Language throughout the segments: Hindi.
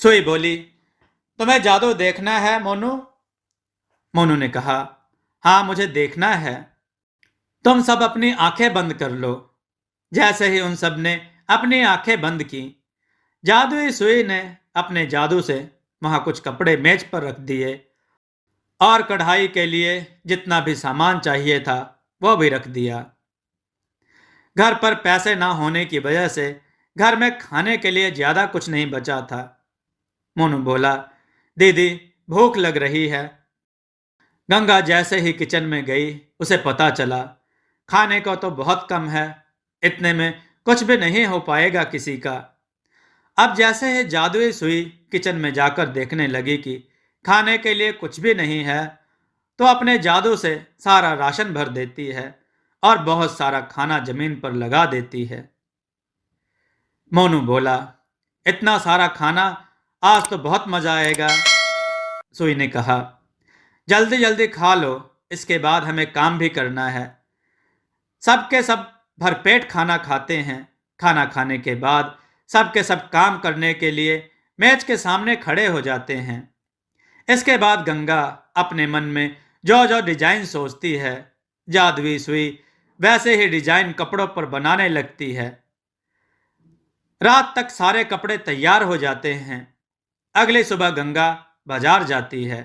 सुई बोली, तुम्हें जादू देखना है मोनू? मोनू ने कहा, हाँ मुझे देखना है। तुम सब अपनी आंखें बंद कर लो। जैसे ही उन सब ने अपनी आंखें बंद की, जादुई सुई ने अपने जादू से वहां कुछ कपड़े मेज पर रख दिए और कढ़ाई के लिए जितना भी सामान चाहिए था वो भी रख दिया। घर पर पैसे ना होने की वजह से घर में खाने के लिए ज्यादा कुछ नहीं बचा था। मोनू बोला, दीदी भूख लग रही है। गंगा जैसे ही किचन में गई, उसे पता चला खाने को तो बहुत कम है, इतने में कुछ भी नहीं हो पाएगा किसी का। अब जैसे ही जादुई सुई किचन में जाकर देखने लगी कि खाने के लिए कुछ भी नहीं है, तो अपने जादू से सारा राशन भर देती है और बहुत सारा खाना जमीन पर लगा देती है। मोनू बोला, इतना सारा खाना, आज तो बहुत मजा आएगा। सुई ने कहा, जल्दी जल्दी खा लो, इसके बाद हमें काम भी करना है। सबके सब भरपेट खाना खाते हैं। खाना खाने के बाद सबके सब काम करने के लिए मेज के सामने खड़े हो जाते हैं। इसके बाद गंगा अपने मन में जो जो डिजाइन सोचती है, जादुई सुई वैसे ही डिजाइन कपड़ों पर बनाने लगती है। रात तक सारे कपड़े तैयार हो जाते हैं। अगली सुबह गंगा बाजार जाती है।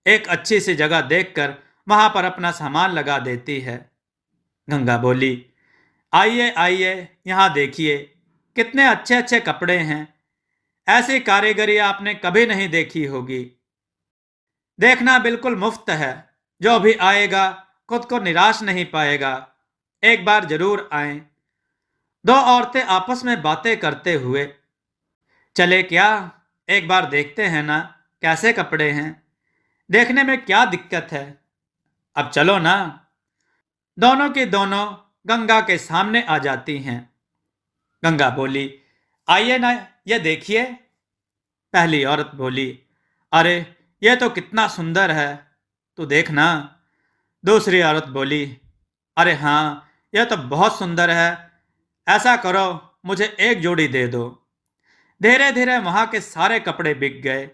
एक अच्छी सी जगह देखकर वहां पर अपना सामान लगा देती है। गंगा बोली, आइए आइए, यहाँ देखिए कितने अच्छे अच्छे कपड़े हैं। ऐसी कारीगरी आपने कभी नहीं देखी होगी। देखना बिल्कुल मुफ्त है। जो भी आएगा खुद को निराश नहीं पाएगा। एक बार जरूर आएं। दो औरतें आपस में बातें करते हुए, चले क्या, एक बार देखते हैं ना कैसे कपड़े हैं, देखने में क्या दिक्कत है, अब चलो ना। दोनों की दोनों गंगा के सामने आ जाती हैं। गंगा बोली, आइए ना, ये देखिए। पहली औरत बोली, अरे ये तो कितना सुंदर है, तू देखना। दूसरी औरत बोली, अरे हाँ, यह तो बहुत सुंदर है। ऐसा करो, मुझे एक जोड़ी दे दो। धीरे धीरे वहां के सारे कपड़े बिक गए।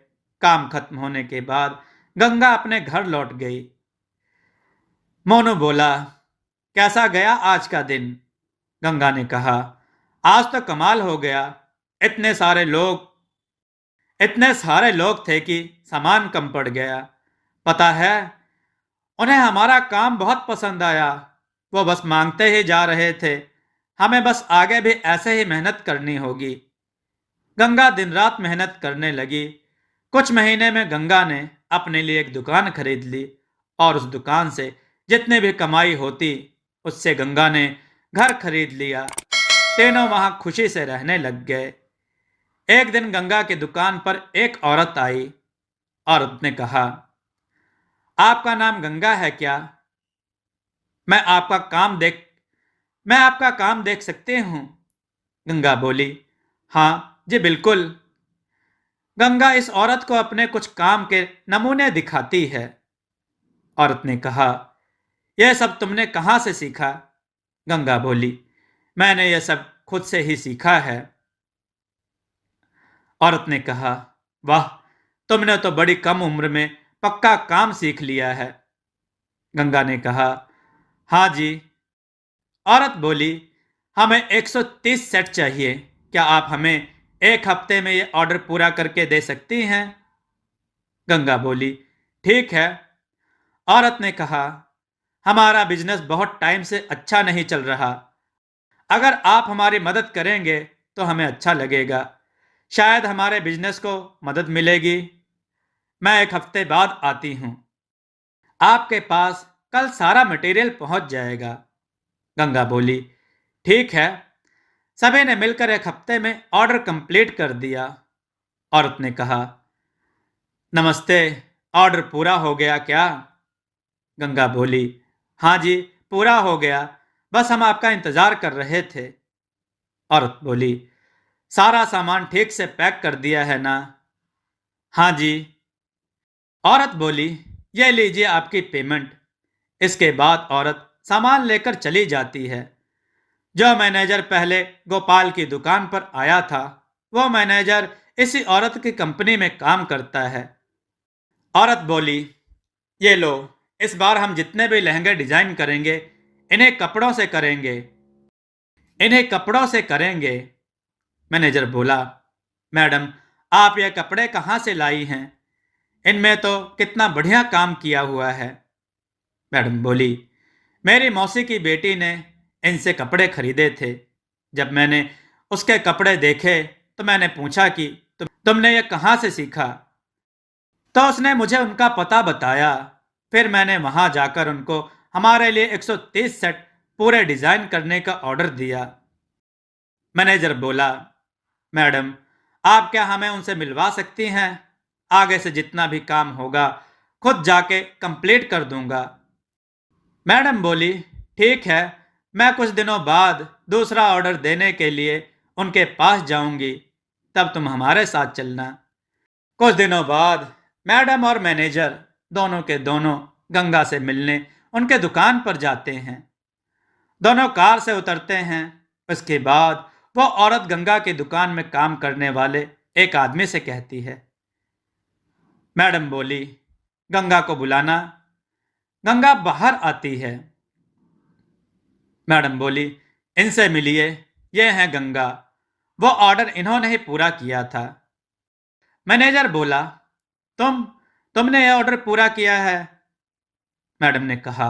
काम खत्म होने के बाद गंगा अपने घर लौट गई। मोनू बोला, कैसा गया आज का दिन? गंगा ने कहा, आज तो कमाल हो गया। इतने सारे लोग इतने सारे लोग थे कि सामान कम पड़ गया। पता है, उन्हें हमारा काम बहुत पसंद आया। वो बस मांगते ही जा रहे थे। हमें बस आगे भी ऐसे ही मेहनत करनी होगी। गंगा दिन रात मेहनत करने लगी। कुछ महीने में गंगा ने अपने लिए एक दुकान खरीद ली और उस दुकान से जितनी भी कमाई होती, उससे गंगा ने घर खरीद लिया। तीनों वहां खुशी से रहने लग गए। एक दिन गंगा की दुकान पर एक औरत आई। औरत ने कहा, आपका नाम गंगा है क्या? मैं आपका काम देख मैं आपका काम देख सकती हूँ। गंगा बोली, हाँ जी बिल्कुल। गंगा इस औरत को अपने कुछ काम के नमूने दिखाती है। औरत ने कहा, यह सब तुमने कहाँ से सीखा? गंगा बोली, मैंने यह सब खुद से ही सीखा है। औरत ने कहा, वाह, तुमने तो बड़ी कम उम्र में पक्का काम सीख लिया है। गंगा ने कहा, हाँ जी। औरत बोली, हमें 130 सेट चाहिए। क्या आप हमें एक हफ्ते में ये ऑर्डर पूरा करके दे सकती हैं? गंगा बोली, ठीक है। औरत ने कहा, हमारा बिजनेस बहुत टाइम से अच्छा नहीं चल रहा। अगर आप हमारी मदद करेंगे तो हमें अच्छा लगेगा। शायद हमारे बिजनेस को मदद मिलेगी। मैं एक हफ्ते बाद आती हूँ। आपके पास कल सारा मटेरियल पहुंच जाएगा। गंगा बोली, ठीक है। सभी ने मिलकर एक हफ्ते में ऑर्डर कंप्लीट कर दिया। औरत ने कहा, नमस्ते, ऑर्डर पूरा हो गया क्या? गंगा बोली, हाँ जी, पूरा हो गया। बस हम आपका इंतजार कर रहे थे। औरत बोली, सारा सामान ठीक से पैक कर दिया है ना? हाँ जी। औरत बोली, यह लीजिए आपकी पेमेंट। इसके बाद औरत सामान लेकर चली जाती है। जो मैनेजर पहले गोपाल की दुकान पर आया था, वो मैनेजर इसी औरत की कंपनी में काम करता है। औरत बोली, ये लो, इस बार हम जितने भी लहंगे डिजाइन करेंगे इन्हें कपड़ों से करेंगे, इन्हें कपड़ों से करेंगे। मैनेजर बोला, मैडम, आप ये कपड़े कहाँ से लाई हैं? इनमें तो कितना बढ़िया काम किया हुआ है। मैडम बोली, मेरी मौसी की बेटी ने इनसे कपड़े खरीदे थे। जब मैंने उसके कपड़े देखे तो मैंने पूछा कि तुमने ये कहाँ से सीखा? तो उसने मुझे उनका पता बताया। फिर मैंने वहां जाकर उनको हमारे लिए 130 सेट पूरे डिजाइन करने का ऑर्डर दिया। मैनेजर बोला, मैडम, आप क्या हमें उनसे मिलवा सकती हैं? आगे से जितना भी काम होगा खुद जाके कंप्लीट कर दूंगा। मैडम बोली, ठीक है, मैं कुछ दिनों बाद दूसरा ऑर्डर देने के लिए उनके पास जाऊंगी, तब तुम हमारे साथ चलना। कुछ दिनों बाद मैडम और मैनेजर दोनों के दोनों गंगा से मिलने उनके दुकान पर जाते हैं। दोनों कार से उतरते हैं। उसके बाद वो औरत गंगा की दुकान में काम करने वाले एक आदमी से कहती है, मैडम बोली, गंगा को बुलाना। गंगा बाहर आती है। मैडम बोली, इनसे मिलिए, ये हैं गंगा, वो ऑर्डर इन्होंने ही पूरा किया था। मैनेजर बोला, तुमने ये ऑर्डर पूरा किया है? मैडम ने कहा,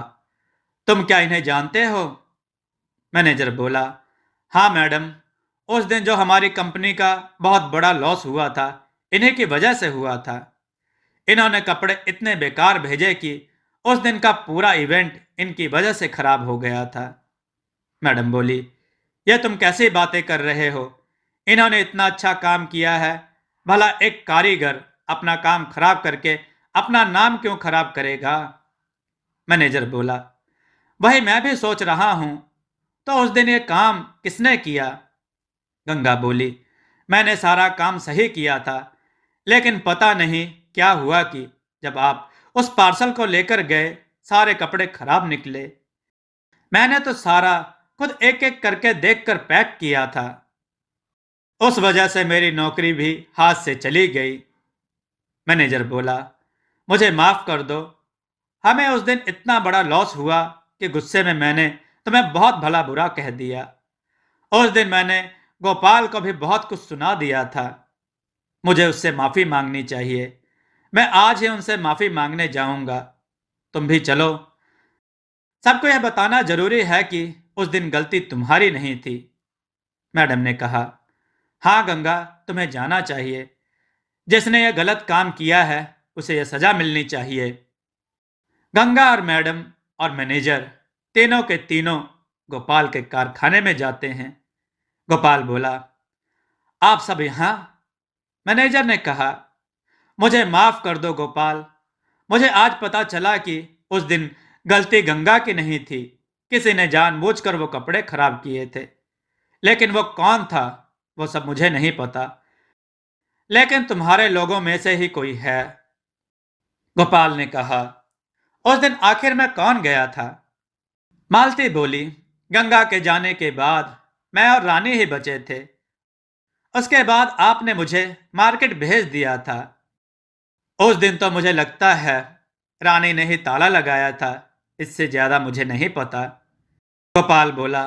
तुम क्या इन्हें जानते हो? मैनेजर बोला, हाँ मैडम, उस दिन जो हमारी कंपनी का बहुत बड़ा लॉस हुआ था इन्हीं की वजह से हुआ था। इन्होंने कपड़े इतने बेकार भेजे कि उस दिन का पूरा इवेंट इनकी वजह से खराब हो गया था। मैडम बोली, यह तुम कैसी बातें कर रहे हो? इन्होंने इतना अच्छा काम किया है, भला एक कारीगर अपना काम खराब करके अपना नाम क्यों खराब करेगा? मैनेजर बोला, वही मैं भी सोच रहा हूं, तो उस दिन ये काम किसने किया? गंगा बोली, मैंने सारा काम सही किया था, लेकिन पता नहीं क्या हुआ कि जब आप उस पार्सल को लेकर गए सारे कपड़े खराब निकले। मैंने तो सारा खुद एक एक करके देखकर पैक किया था। उस वजह से मेरी नौकरी भी हाथ से चली गई। मैनेजर बोला, मुझे माफ कर दो, हमें उस दिन इतना बड़ा लॉस हुआ कि गुस्से में मैंने तुम्हें बहुत भला बुरा कह दिया। उस दिन मैंने गोपाल को भी बहुत कुछ सुना दिया था। मुझे उससे माफी मांगनी चाहिए। मैं आज ही उनसे माफी मांगने जाऊंगा। तुम भी चलो। सबको यह बताना जरूरी है कि उस दिन गलती तुम्हारी नहीं थी। मैडम ने कहा, हाँ गंगा, तुम्हें जाना चाहिए। जिसने यह गलत काम किया है उसे यह सजा मिलनी चाहिए। गंगा और मैडम और मैनेजर तीनों के तीनों गोपाल के कारखाने में जाते हैं। गोपाल बोला, आप सब यहाँ? मैनेजर ने कहा, मुझे माफ कर दो गोपाल, मुझे आज पता चला कि उस दिन गलती गंगा की नहीं थी। किसी ने जानबूझकर वो कपड़े खराब किए थे, लेकिन वो कौन था वो सब मुझे नहीं पता। लेकिन तुम्हारे लोगों में से ही कोई है। गोपाल ने कहा, उस दिन आखिर में कौन गया था? मालती बोली, गंगा के जाने के बाद मैं और रानी ही बचे थे। उसके बाद आपने मुझे मार्केट भेज दिया था। उस दिन तो मुझे लगता है रानी ने ही ताला लगाया था, इससे ज्यादा मुझे नहीं पता। गोपाल बोला,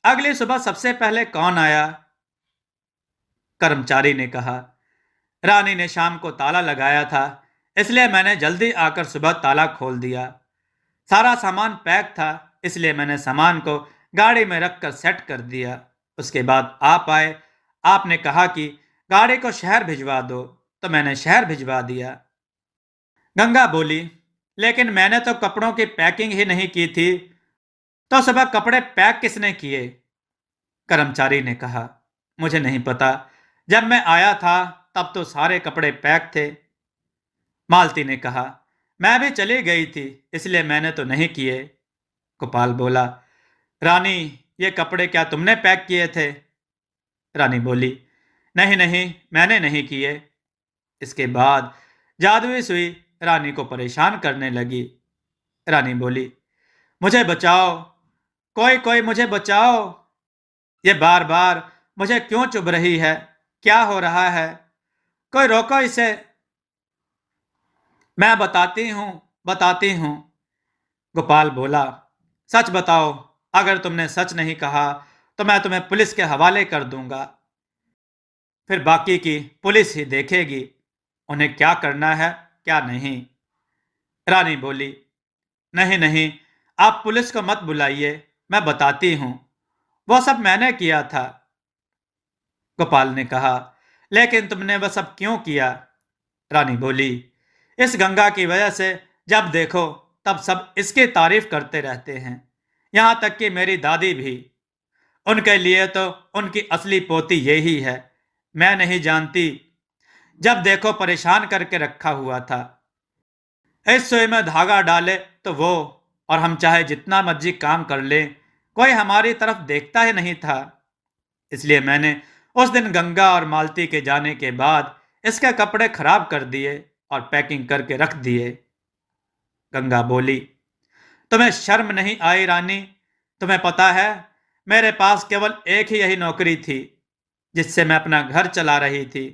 अगली सुबह सबसे पहले कौन आया? कर्मचारी ने कहा, रानी ने शाम को ताला लगाया था, इसलिए मैंने जल्दी आकर सुबह ताला खोल दिया। सारा सामान पैक था, इसलिए मैंने सामान को गाड़ी में रखकर सेट कर दिया। उसके बाद आप आए। आपने कहा कि गाड़ी को शहर भिजवा दो, तो मैंने शहर भिजवा दिया। गंगा बोली, लेकिन मैंने तो कपड़ों की पैकिंग ही नहीं की थी, तो सुबह कपड़े पैक किसने किए? कर्मचारी ने कहा, मुझे नहीं पता, जब मैं आया था तब तो सारे कपड़े पैक थे। मालती ने कहा, मैं भी चली गई थी, इसलिए मैंने तो नहीं किए। गोपाल बोला, रानी, ये कपड़े क्या तुमने पैक किए थे? रानी बोली, नहीं नहीं, मैंने नहीं किए। इसके बाद जादुई सुई रानी को परेशान करने लगी। रानी बोली, मुझे बचाओ, कोई कोई मुझे बचाओ। ये बार बार मुझे क्यों चुभ रही है? क्या हो रहा है? कोई रोको इसे। मैं बताती हूं। गोपाल बोला, सच बताओ, अगर तुमने सच नहीं कहा तो मैं तुम्हें पुलिस के हवाले कर दूंगा, फिर बाकी की पुलिस ही देखेगी उन्हें क्या करना है क्या नहीं। रानी बोली, नहीं नहीं, आप पुलिस को मत बुलाइए, मैं बताती हूं, वो सब मैंने किया था। गोपाल ने कहा, लेकिन तुमने वह सब क्यों किया? रानी बोली, इस गंगा की वजह से जब देखो तब सब इसकी तारीफ करते रहते हैं, यहां तक कि मेरी दादी भी। उनके लिए तो उनकी असली पोती यही है। मैं नहीं जानती, जब देखो परेशान करके रखा हुआ था। इस सुई में धागा डाले तो वो, और हम चाहे जितना मर्जी काम कर ले, कोई हमारी तरफ देखता ही नहीं था। इसलिए मैंने उस दिन गंगा और मालती के जाने के बाद इसके कपड़े खराब कर दिए और पैकिंग करके रख दिए। गंगा बोली, तुम्हें शर्म नहीं आई रानी? तुम्हें पता है, मेरे पास केवल एक ही यही नौकरी थी जिससे मैं अपना घर चला रही थी।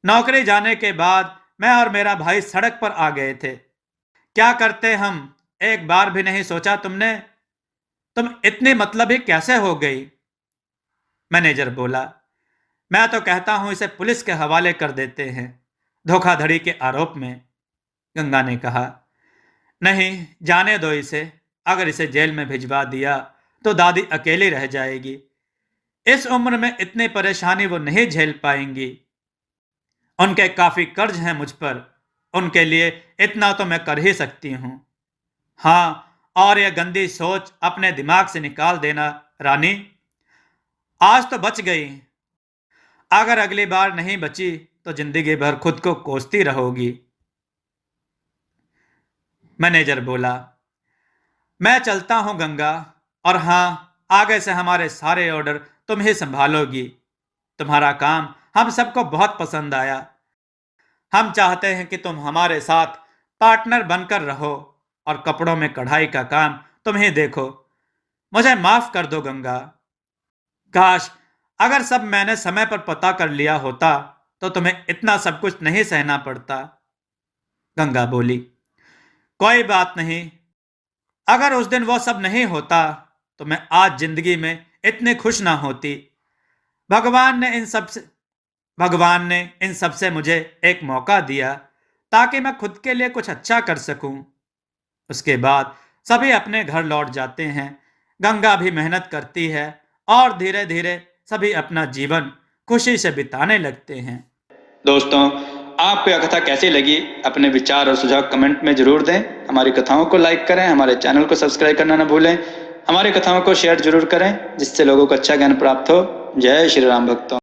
नौकरी जाने के बाद मैं और मेरा भाई सड़क पर आ गए थे। क्या करते हम, एक बार भी नहीं सोचा तुमने? तुम इतनी मतलबी कैसे हो गई? मैनेजर बोला, मैं तो कहता हूं इसे पुलिस के हवाले कर देते हैं, धोखाधड़ी के आरोप में। गंगा ने कहा, नहीं, जाने दो इसे। अगर इसे जेल में भिजवा दिया तो दादी अकेली रह जाएगी। इस उम्र में इतनी परेशानी वो नहीं झेल पाएंगी। उनके काफी कर्ज हैं मुझ पर, उनके लिए इतना तो मैं कर ही सकती हूं। हाँ, और यह गंदी सोच अपने दिमाग से निकाल देना रानी। आज तो बच गई, अगर अगली बार नहीं बची तो जिंदगी भर खुद को कोसती रहोगी। मैनेजर बोला, मैं चलता हूं गंगा, और हाँ, आगे से हमारे सारे ऑर्डर तुम ही संभालोगी। तुम्हारा काम हम सबको बहुत पसंद आया। हम चाहते हैं कि तुम हमारे साथ पार्टनर बनकर रहो और कपड़ों में कढ़ाई का काम तुम ही देखो। मुझे माफ कर दो गंगा। काश अगर सब मैंने समय पर पता कर लिया होता तो तुम्हें इतना सब कुछ नहीं सहना पड़ता। गंगा बोली, कोई बात नहीं, अगर उस दिन वो सब नहीं होता तो मैं आज जिंदगी में इतनी खुश ना होती। भगवान ने इन सब से मुझे एक मौका दिया ताकि मैं खुद के लिए कुछ अच्छा कर सकूं। उसके बाद सभी अपने घर लौट जाते हैं। गंगा भी मेहनत करती है और धीरे धीरे सभी अपना जीवन खुशी से बिताने लगते हैं। दोस्तों, आपको यह कथा कैसी लगी? अपने विचार और सुझाव कमेंट में जरूर दें। हमारी कथाओं को लाइक करें, हमारे चैनल को सब्सक्राइब करना न भूलें। हमारी कथाओं को शेयर जरूर करें जिससे लोगों को अच्छा ज्ञान प्राप्त हो। जय श्री राम भक्तों।